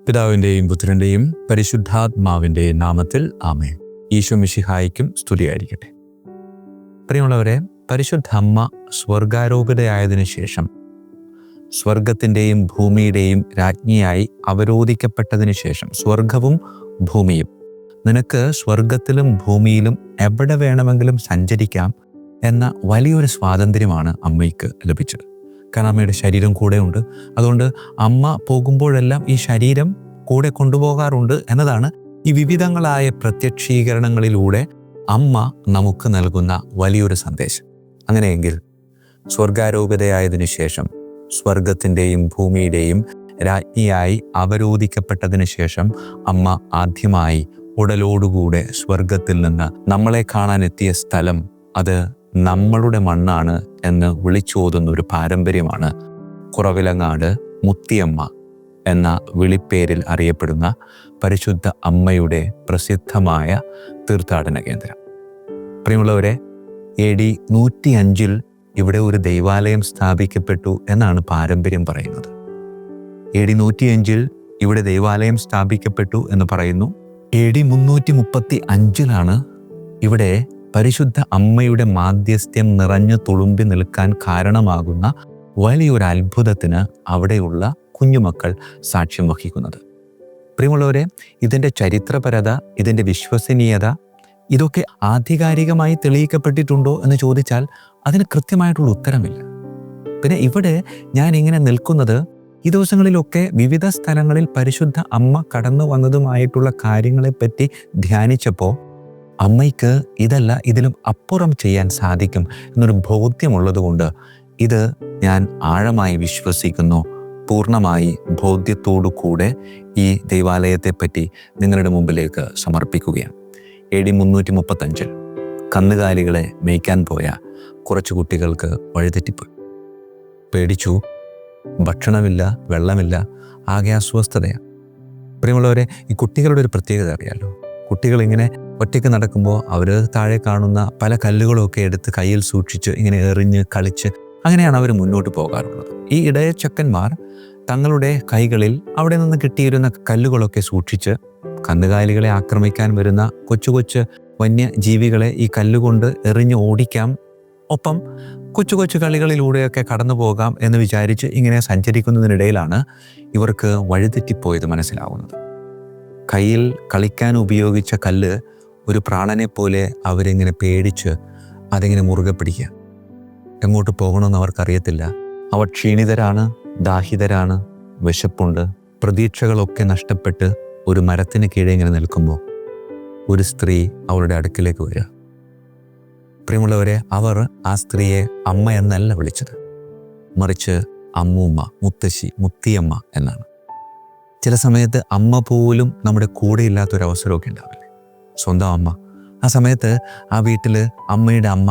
പിതാവിൻ്റെയും പുത്രൻ്റെയും പരിശുദ്ധാത്മാവിൻ്റെ നാമത്തിൽ ആമേൻ. ഈശോ മിശിഹായ്ക്കും സ്തുതിയായിരിക്കട്ടെ. പ്രിയമുള്ളവരെ, പരിശുദ്ധ അമ്മ സ്വർഗാരോപിതയായതിനു ശേഷം സ്വർഗത്തിൻ്റെയും ഭൂമിയുടെയും രാജ്ഞിയായി അവരോധിക്കപ്പെട്ടതിന് ശേഷം സ്വർഗവും ഭൂമിയും, നിനക്ക് സ്വർഗത്തിലും ഭൂമിയിലും എവിടെ വേണമെങ്കിലും സഞ്ചരിക്കാം എന്ന വലിയൊരു സ്വാതന്ത്ര്യമാണ് അമ്മയ്ക്ക് ലഭിച്ചത്. കാരണം അമ്മയുടെ ശരീരം കൂടെ ഉണ്ട്. അതുകൊണ്ട് അമ്മ പോകുമ്പോഴെല്ലാം ഈ ശരീരം കൂടെ കൊണ്ടുപോകാറുണ്ട് എന്നതാണ് ഈ വിവിധങ്ങളായ പ്രത്യക്ഷീകരണങ്ങളിലൂടെ അമ്മ നമുക്ക് നൽകുന്ന വലിയൊരു സന്ദേശം. അങ്ങനെയെങ്കിൽ സ്വർഗാരോപിതയായതിനു ശേഷം സ്വർഗത്തിൻ്റെയും ഭൂമിയുടെയും രാജ്ഞിയായി അവരോധിക്കപ്പെട്ടതിന് ശേഷം അമ്മ ആദ്യമായി ഉടലോടുകൂടെ സ്വർഗത്തിൽ നിന്ന് നമ്മളെ കാണാനെത്തിയ സ്ഥലം അത് നമ്മളുടെ മണ്ണാണ് എന്ന് വിളിച്ചോതുന്ന ഒരു പാരമ്പര്യമാണ് കുറവിലങ്ങാട് മുത്തിയമ്മ എന്ന വിളിപ്പേരിൽ അറിയപ്പെടുന്ന പരിശുദ്ധ അമ്മയുടെ പ്രസിദ്ധമായ തീർത്ഥാടന കേന്ദ്രം. പ്രിയമുള്ളവരെ, AD 105 ഇവിടെ ഒരു ദൈവാലയം സ്ഥാപിക്കപ്പെട്ടു എന്നാണ് പാരമ്പര്യം പറയുന്നത്. AD 105 ഇവിടെ ദൈവാലയം സ്ഥാപിക്കപ്പെട്ടു എന്ന് പറയുന്നു. AD 335 ഇവിടെ പരിശുദ്ധ അമ്മയുടെ മാധ്യസ്ഥ്യം നിറഞ്ഞു തുളുമ്പി നിൽക്കാൻ കാരണമാകുന്ന വലിയൊരു അത്ഭുതത്തിന് അവിടെയുള്ള കുഞ്ഞുമക്കൾ സാക്ഷ്യം വഹിക്കുന്നത്. പ്രിയമുള്ളവരെ, ഇതിൻ്റെ ചരിത്രപരത, ഇതിൻ്റെ വിശ്വസനീയത ഇതൊക്കെ ആധികാരികമായി തെളിയിക്കപ്പെട്ടിട്ടുണ്ടോ എന്ന് ചോദിച്ചാൽ അതിന് കൃത്യമായിട്ടുള്ള ഉത്തരമില്ല. പിന്നെ ഇവിടെ ഞാൻ ഇങ്ങനെ നിൽക്കുന്നത് ഈ ദിവസങ്ങളിലൊക്കെ വിവിധ സ്ഥലങ്ങളിൽ പരിശുദ്ധ അമ്മ കടന്നു വന്നതുമായിട്ടുള്ള കാര്യങ്ങളെപ്പറ്റി ധ്യാനിച്ചപ്പോൾ അമ്മയ്ക്ക് ഇതല്ല, ഇതിലും അപ്പുറം ചെയ്യാൻ സാധിക്കും എന്നൊരു ബോധ്യമുള്ളത് കൊണ്ട് ഇത് ഞാൻ ആഴമായി വിശ്വസിക്കുന്നു. പൂർണ്ണമായി ബോധ്യത്തോടു കൂടെ ഈ ദൈവാലയത്തെപ്പറ്റി നിങ്ങളുടെ മുമ്പിലേക്ക് സമർപ്പിക്കുകയാണ്. AD 335 കന്നുകാലികളെ മേയ്ക്കാൻ പോയ കുറച്ച് കുട്ടികൾക്ക് വഴിതെറ്റിപ്പോയി. പേടിച്ചു. ഭക്ഷണമില്ല, വെള്ളമില്ല, ആകെ അസ്വസ്ഥതയാണ്. പ്രിയമുള്ളവരെ, ഈ കുട്ടികളുടെ ഒരു പ്രത്യേകത അറിയാലോ. കുട്ടികളിങ്ങനെ ഒറ്റയ്ക്ക് നടക്കുമ്പോൾ അവർ താഴെ കാണുന്ന പല കല്ലുകളൊക്കെ എടുത്ത് കയ്യിൽ സൂക്ഷിച്ച് ഇങ്ങനെ എറിഞ്ഞ് കളിച്ച് അങ്ങനെയാണ് അവർ മുന്നോട്ട് പോകാറുള്ളത്. ഈ ഇടയച്ചക്കന്മാർ തങ്ങളുടെ കൈകളിൽ അവിടെ നിന്ന് കിട്ടിയിരുന്ന കല്ലുകളൊക്കെ സൂക്ഷിച്ച് കന്നുകാലികളെ ആക്രമിക്കാൻ വരുന്ന കൊച്ചു കൊച്ചു വന്യജീവികളെ ഈ കല്ലുകൊണ്ട് എറിഞ്ഞ് ഓടിക്കാം, ഒപ്പം കൊച്ചു കൊച്ചു കളികളിലൂടെയൊക്കെ കടന്നു പോകാം എന്ന് വിചാരിച്ച് ഇങ്ങനെ സഞ്ചരിക്കുന്നതിനിടയിലാണ് ഇവർക്ക് വഴിതെറ്റിപ്പോയത് മനസ്സിലാവുന്നത്. കയ്യിൽ കളിക്കാൻ ഉപയോഗിച്ച കല്ല് ഒരു പ്രാണനെ പോലെ അവരിങ്ങനെ പേടിച്ച് അതിങ്ങനെ മുറുകെ പിടിക്കുക. എങ്ങോട്ട് പോകണമെന്ന് അവർക്കറിയത്തില്ല. അവർ ക്ഷീണിതരാണ്, ദാഹിതരാണ്, വിശപ്പുണ്ട്. പ്രതീക്ഷകളൊക്കെ നഷ്ടപ്പെട്ട് ഒരു മരത്തിന് കീഴെ ഇങ്ങനെ നിൽക്കുമ്പോൾ ഒരു സ്ത്രീ അവളുടെ അടുക്കിലേക്ക് വരിക. പ്രിയമുള്ളവരെ, അവർ ആ സ്ത്രീയെ അമ്മ എന്നല്ല വിളിച്ചത്, മറിച്ച് അമ്മൂമ്മ, മുത്തശ്ശി, മുത്തിയമ്മ എന്നാണ്. ചില സമയത്ത് അമ്മ പോലും നമ്മുടെ കൂടെ ഇല്ലാത്തൊരവസരമൊക്കെ ഉണ്ടാവില്ലേ, സ്വന്തം അമ്മ. ആ സമയത്ത് ആ വീട്ടിൽ അമ്മയുടെ അമ്മ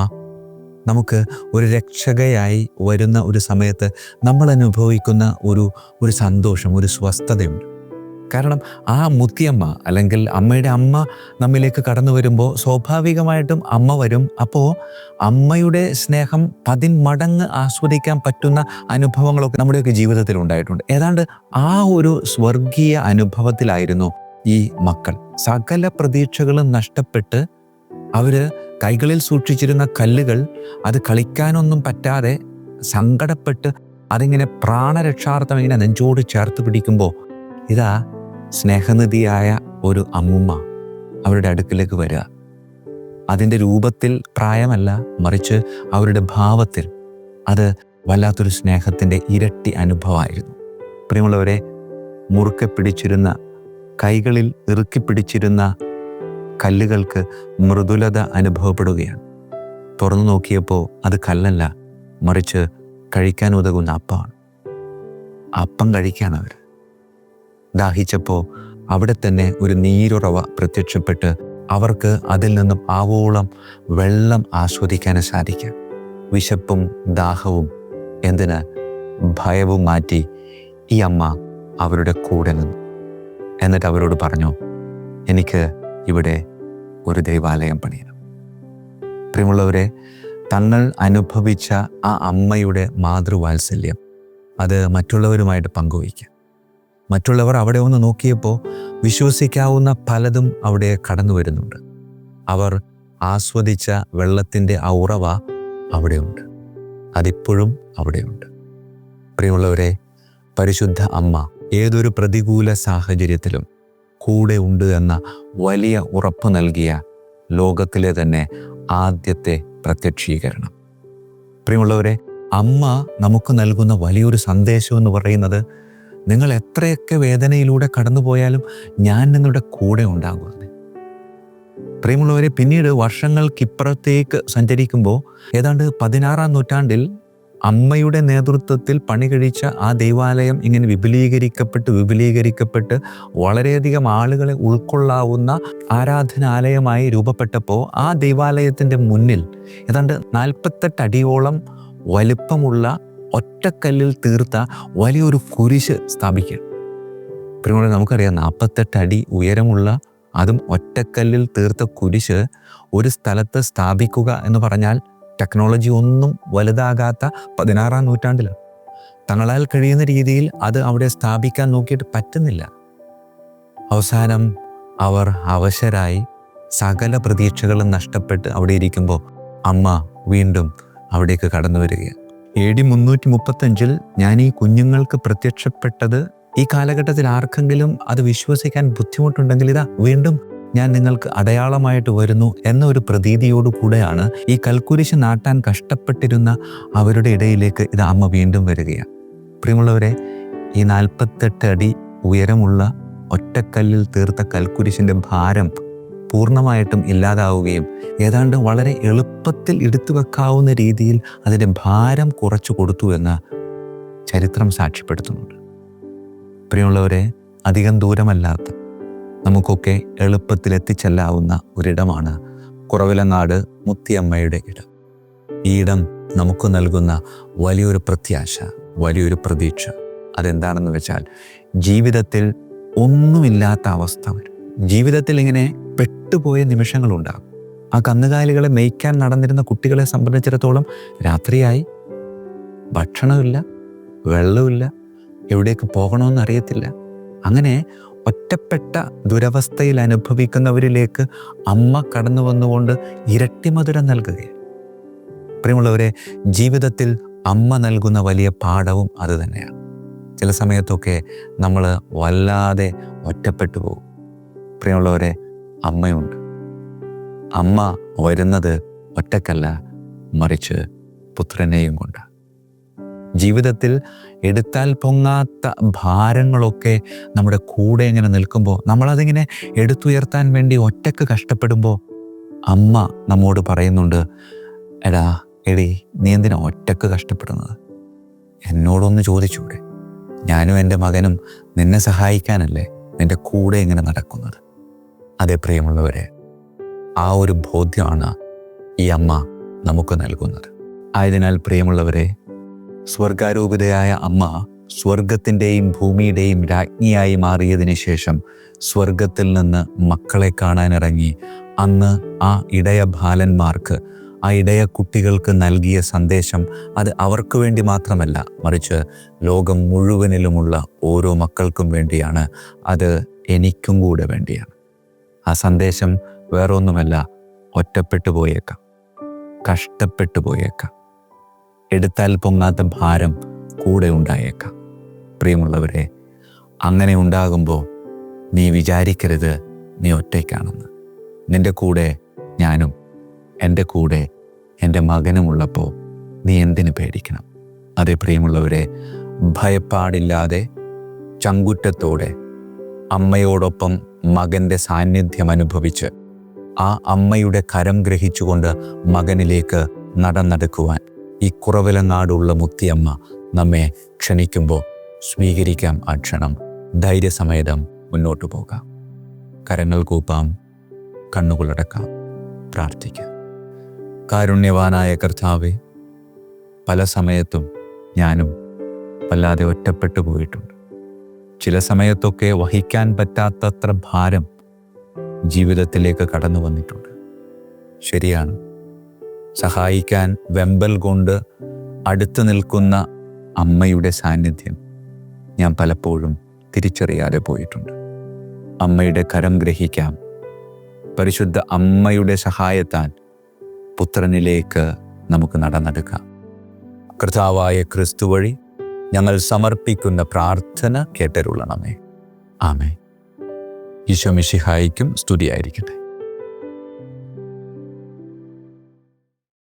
നമുക്ക് ഒരു രക്ഷകയായി വരുന്ന ഒരു സമയത്ത് നമ്മൾ അനുഭവിക്കുന്ന ഒരു സന്തോഷം, ഒരു സ്വസ്ഥതയുണ്ട്. കാരണം ആ മുത്തിയമ്മ അല്ലെങ്കിൽ അമ്മയുടെ അമ്മ നമ്മിലേക്ക് കടന്നു വരുമ്പോൾ സ്വാഭാവികമായിട്ടും അമ്മ വരും. അപ്പോൾ അമ്മയുടെ സ്നേഹം 10 മടങ്ങ് ആസ്വദിക്കാൻ പറ്റുന്ന അനുഭവങ്ങളൊക്കെ നമ്മുടെയൊക്കെ ജീവിതത്തിൽ ഉണ്ടായിട്ടുണ്ട്. ഏതാണ്ട് ആ ഒരു സ്വർഗീയ അനുഭവത്തിലായിരുന്നു ഈ മക്കൾ. സകല പ്രതീക്ഷകളും നഷ്ടപ്പെട്ട് അവർ കൈകളിൽ സൂക്ഷിച്ചിരുന്ന കല്ലുകൾ അത് കളിക്കാനൊന്നും പറ്റാതെ സങ്കടപ്പെട്ട് അതിങ്ങനെ പ്രാണരക്ഷാർത്ഥം ഇങ്ങനെ നെഞ്ചോട് ചേർത്ത് പിടിക്കുമ്പോൾ ഇതാ സ്നേഹനിധിയായ ഒരു അമ്മൂമ്മ അവരുടെ അടുക്കിലേക്ക് വരിക. അതിൻ്റെ രൂപത്തിൽ പ്രായമല്ല, മറിച്ച് അവരുടെ ഭാവത്തിൽ അത് വല്ലാത്തൊരു സ്നേഹത്തിൻ്റെ ഇരട്ടി അനുഭവമായിരുന്നു. പ്രിയമുള്ളവരെ, മുറുക്കെ പിടിച്ചിരുന്ന കൈകളിൽ ഇറുക്കി പിടിച്ചിരുന്ന കല്ലുകൾക്ക് മൃദുലത അനുഭവപ്പെടുകയാണ്. തുറന്നു നോക്കിയപ്പോൾ അത് കല്ലല്ല, മറിച്ച് കഴിക്കാൻ ഉതകുന്ന അപ്പമാണ്. അപ്പം കഴിക്കാൻ അവർ ദാഹിച്ചപ്പോൾ അവിടെ തന്നെ ഒരു നീരുറവ പ്രത്യക്ഷപ്പെട്ട് അവർക്ക് അതിൽ നിന്നും ആവോളം വെള്ളം ആസ്വദിക്കാൻ സാധിക്കാം. വിശപ്പും ദാഹവും എന്തിന് ഭയവും മാറ്റി ഈ അമ്മ അവരുടെ കൂടെ നിന്നു. എന്നിട്ട് അവരോട് പറഞ്ഞു, എനിക്ക് ഇവിടെ ഒരു ദൈവാലയം പണിയണം. പ്രിയമുള്ളവരെ, തങ്ങൾ അനുഭവിച്ച ആ അമ്മയുടെ മാതൃവാത്സല്യം അത് മറ്റുള്ളവരുമായിട്ട് പങ്കുവയ്ക്കുക. മറ്റുള്ളവർ അവിടെ ഒന്ന് നോക്കിയപ്പോൾ വിശ്വസിക്കാവുന്ന പലതും അവിടെ കടന്നു വരുന്നുണ്ട്. അവർ ആസ്വദിച്ച വെള്ളത്തിൻ്റെ ആ ഉറവ അവിടെയുണ്ട്, അതിപ്പോഴും അവിടെയുണ്ട്. പ്രിയമുള്ളവരെ, പരിശുദ്ധ അമ്മ ഏതൊരു പ്രതികൂല സാഹചര്യത്തിലും കൂടെ ഉണ്ട് എന്ന വലിയ ഉറപ്പ് നൽകിയ ലോകത്തിലെ തന്നെ ആദ്യത്തെ പ്രത്യക്ഷീകരണം. പ്രിയമുള്ളവരെ, അമ്മ നമുക്ക് നൽകുന്ന വലിയൊരു സന്ദേശം എന്ന് പറയുന്നത്, നിങ്ങൾ എത്രയൊക്കെ വേദനയിലൂടെ കടന്നുപോയാലും ഞാൻ നിങ്ങളുടെ കൂടെ ഉണ്ടാകുമെന്ന്. പ്രിയമുള്ളവരെ, പിന്നീട് വർഷങ്ങൾക്കിപ്പുറത്തേക്ക് സഞ്ചരിക്കുമ്പോൾ ഏതാണ്ട് 16-ാം നൂറ്റാണ്ടിൽ അമ്മയുടെ നേതൃത്വത്തിൽ പണി കഴിച്ച ആ ദൈവാലയം ഇങ്ങനെ വിപുലീകരിക്കപ്പെട്ട് വളരെയധികം ആളുകളെ ഉൾക്കൊള്ളാവുന്ന ആരാധനാലയമായി രൂപപ്പെട്ടപ്പോൾ ആ ദൈവാലയത്തിൻ്റെ മുന്നിൽ ഏതാണ്ട് 48 അടിയോളം വലിപ്പമുള്ള ഒറ്റക്കല്ലിൽ തീർത്ത വലിയൊരു കുരിശ് സ്ഥാപിക്കുക. പിന്നെ നമുക്കറിയാം 48 അടി ഉയരമുള്ള അതും ഒറ്റക്കല്ലിൽ തീർത്ത കുരിശ് ഒരു സ്ഥലത്ത് സ്ഥാപിക്കുക എന്ന് പറഞ്ഞാൽ ടെക്നോളജി ഒന്നും വലുതാകാത്ത 16-ാം നൂറ്റാണ്ടിലാണ്. തങ്ങളാൽ കഴിയുന്ന രീതിയിൽ അത് അവിടെ സ്ഥാപിക്കാൻ നോക്കിയിട്ട് പറ്റുന്നില്ല. അവസാനം അവർ അവശരായി സകല പ്രതീക്ഷകളും നഷ്ടപ്പെട്ട് അവിടെ ഇരിക്കുമ്പോൾ അമ്മ വീണ്ടും അവിടേക്ക് കടന്നു വരികയാണ്. AD 335 ഞാൻ ഈ കുഞ്ഞുങ്ങൾക്ക് പ്രത്യക്ഷപ്പെട്ടത്, ഈ കാലഘട്ടത്തിൽ ആർക്കെങ്കിലും അത് വിശ്വസിക്കാൻ ബുദ്ധിമുട്ടുണ്ടെങ്കിൽ ഇതാ വീണ്ടും ഞാൻ നിങ്ങൾക്ക് അടയാളമായിട്ട് വരുന്നു എന്ന ഒരു പ്രതീതിയോടു കൂടെയാണ് ഈ കൽക്കുരിശ് നാട്ടാൻ കഷ്ടപ്പെട്ടിരുന്ന അവരുടെ ഇടയിലേക്ക് ഇത് അമ്മ വീണ്ടും വരികയാണ്. പ്രിയമുള്ളവരെ, ഈ 48 അടി ഉയരമുള്ള ഒറ്റക്കല്ലിൽ തീർത്ത കൽക്കുരിശിൻ്റെ ഭാരം പൂർണ്ണമായിട്ടും ഇല്ലാതാവുകയും ഏതാണ്ട് വളരെ എളുപ്പത്തിൽ എടുത്തു വെക്കാവുന്ന രീതിയിൽ അതിൻ്റെ ഭാരം കുറച്ചു കൊടുത്തു എന്ന് ചരിത്രം സാക്ഷ്യപ്പെടുത്തുന്നുണ്ട്. പ്രിയമുള്ളവരെ, അധികം ദൂരമല്ലാത്ത നമുക്കൊക്കെ എളുപ്പത്തിൽ എത്തിച്ചെല്ലാവുന്ന ഒരിടമാണ് കുറവിലങ്ങാട് മുത്തിയമ്മയുടെ ഇടം. ഈ ഇടം നമുക്ക് നൽകുന്ന വലിയൊരു പ്രത്യാശ, വലിയൊരു പ്രതീക്ഷ അതെന്താണെന്ന് വെച്ചാൽ, ജീവിതത്തിൽ ഒന്നുമില്ലാത്ത അവസ്ഥ വരും. ജീവിതത്തിൽ ഇങ്ങനെ പെട്ടുപോയ നിമിഷങ്ങളുണ്ടാകും. ആ കന്നുകാലികളെ മേയ്ക്കാൻ നടന്നിരുന്ന കുട്ടികളെ സംബന്ധിച്ചിടത്തോളം രാത്രിയായി, ഭക്ഷണമില്ല, വെള്ളമില്ല, എവിടേക്ക് പോകണമെന്ന് അറിയത്തില്ല. അങ്ങനെ ഒറ്റപ്പെട്ട ദുരവസ്ഥയിൽ അനുഭവിക്കുന്നവരിലേക്ക് അമ്മ കടന്നു വന്നുകൊണ്ട് ഇരട്ടി മധുരം നൽകുകയാണ്. പ്രിയമുള്ളവരെ, ജീവിതത്തിൽ അമ്മ നൽകുന്ന വലിയ പാഠവും അത് തന്നെയാണ്. ചില സമയത്തൊക്കെ നമ്മൾ വല്ലാതെ ഒറ്റപ്പെട്ടു പോകും. പ്രിയമുള്ളവരെ, അമ്മയുണ്ട്. അമ്മ വരുന്നത് ഒറ്റക്കല്ല, മറിച്ച് പുത്രനെയും കൊണ്ട്. ജീവിതത്തിൽ എടുത്താൽ പൊങ്ങാത്ത ഭാരങ്ങളൊക്കെ നമ്മുടെ കൂടെ ഇങ്ങനെ നിൽക്കുമ്പോൾ, നമ്മളതിങ്ങനെ എടുത്തുയർത്താൻ വേണ്ടി ഒറ്റക്ക് കഷ്ടപ്പെടുമ്പോൾ അമ്മ നമ്മോട് പറയുന്നുണ്ട്, എടാ എടി, നീ എന്തിനാ ഒറ്റക്ക് കഷ്ടപ്പെടുന്നത്? എന്നോടൊന്ന് ചോദിച്ചൂടെ? ഞാനും എൻ്റെ മകനും നിന്നെ സഹായിക്കാനല്ലേ നിൻ്റെ കൂടെ ഇങ്ങനെ നടക്കുന്നത്. അതേ പ്രിയമുള്ളവരെ, ആ ഒരു ബോധ്യമാണ് ഈ അമ്മ നമുക്ക് നൽകുന്നത്. ആയതിനാൽ പ്രിയമുള്ളവരെ, സ്വർഗാരൂപിതയായ അമ്മ സ്വർഗത്തിൻ്റെയും ഭൂമിയുടെയും രാജ്ഞിയായി മാറിയതിന് ശേഷം സ്വർഗത്തിൽ നിന്ന് മക്കളെ കാണാനിറങ്ങി അന്ന് ആ ഇടയ ബാലന്മാർക്ക്, ആ ഇടയ കുട്ടികൾക്ക് നൽകിയ സന്ദേശം അത് അവർക്ക് വേണ്ടി മാത്രമല്ല, മറിച്ച് ലോകം മുഴുവനിലുമുള്ള ഓരോ മക്കൾക്കും വേണ്ടിയാണ്. അത് എനിക്കും കൂടെ വേണ്ടിയാണ്. ആ സന്ദേശം വേറൊന്നുമല്ല, ഒറ്റപ്പെട്ടു പോയേക്കാം, കഷ്ടപ്പെട്ടു പോയേക്കാം, എടുത്താൽ പൊങ്ങാത്ത ഭാരം കൂടെ ഉണ്ടായേക്കാം. പ്രിയമുള്ളവരെ, അങ്ങനെ ഉണ്ടാകുമ്പോൾ നീ വിചാരിക്കരുത് നീ ഒറ്റയ്ക്കാണെന്ന്. നിൻ്റെ കൂടെ ഞാനും, എൻ്റെ കൂടെ എൻ്റെ മകനുമുള്ളപ്പോൾ നീ എന്തിനു പേടിക്കണം? അതേ പ്രിയമുള്ളവരെ, ഭയപ്പാടില്ലാതെ ചങ്കുറ്റത്തോടെ അമ്മയോടൊപ്പം മകൻ്റെ സാന്നിധ്യം അനുഭവിച്ച് ആ അമ്മയുടെ കരം ഗ്രഹിച്ചുകൊണ്ട് മകനിലേക്ക് നടന്നെടുക്കുവാൻ ഈ കുറവിലങ്ങാടുള്ള മുത്തിയമ്മ നമ്മെ ക്ഷണിക്കുമ്പോൾ സ്വീകരിക്കാം ആ ക്ഷണം. ധൈര്യസമേതം മുന്നോട്ട് പോകാം. കരങ്ങൾ കൂപ്പാം, കണ്ണുകളടക്കാം, പ്രാർത്ഥിക്കാം. കാരുണ്യവാനായ കർത്താവേ, പല സമയത്തും ഞാനും വല്ലാതെ ഒറ്റപ്പെട്ടു പോയിട്ടുണ്ട്. ചില സമയത്തൊക്കെ വഹിക്കാൻ പറ്റാത്തത്ര ഭാരം ജീവിതത്തിലേക്ക് കടന്നു വന്നിട്ടുണ്ട്. ശരിയാണ്, സഹായിക്കാൻ വെമ്പൽ കൊണ്ട് അടുത്ത് നിൽക്കുന്ന അമ്മയുടെ സാന്നിധ്യം ഞാൻ പലപ്പോഴും തിരിച്ചറിയാതെ പോയിട്ടുണ്ട്. അമ്മയുടെ കരം ഗ്രഹിക്കാം. പരിശുദ്ധ അമ്മയുടെ സഹായത്താൽ പുത്രനിലേക്ക് നമുക്ക് നടന്നെടുക്കാം. കർത്താവായ ക്രിസ്തു വഴി ഞങ്ങൾ സമർപ്പിക്കുന്ന പ്രാർത്ഥന കേട്ടരുളണമേ. ആമേൻ. ഈശോ മിശിഹായിക്കും സ്തുതിയായിരിക്കട്ടെ.